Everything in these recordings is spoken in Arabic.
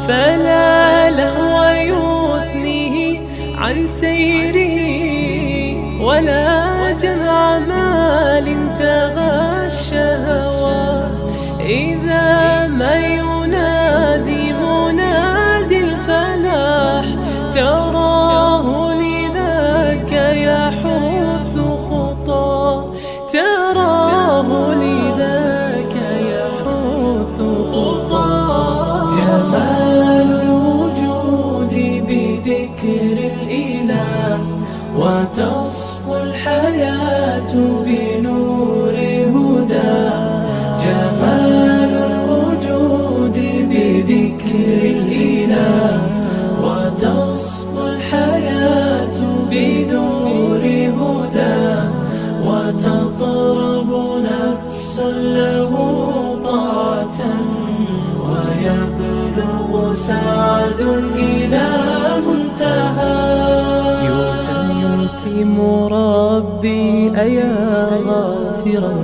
فلا لهو يثنيه عن سيره، ولا جمع مال تغى الشهوى. إذا ما ينادي منادي الفلاح، تراه لذاك يحث خطاه، تراه لذاك يحث خطاه. جمال الوجود بذكر الإله، وتصفو الحياة بنور هدى. جمال الوجود بذكر الإله، وتصفو الحياة بنور هدى. وتطرب نفس له طاعة، ويبلغ سعد إلى منتهى. يتم ربي أيا غافرا،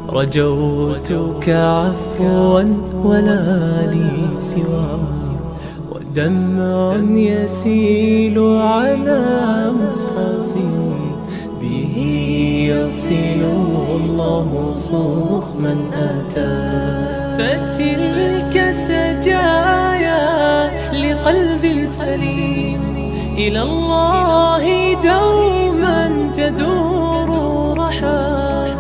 رجوتك عفوا ولا لي سوى. ودمع يسيل على مصحف، به يصل الله صوف من أتى. فتلك سجايا لقلب سليم، إلى الله دوما تدور رحى.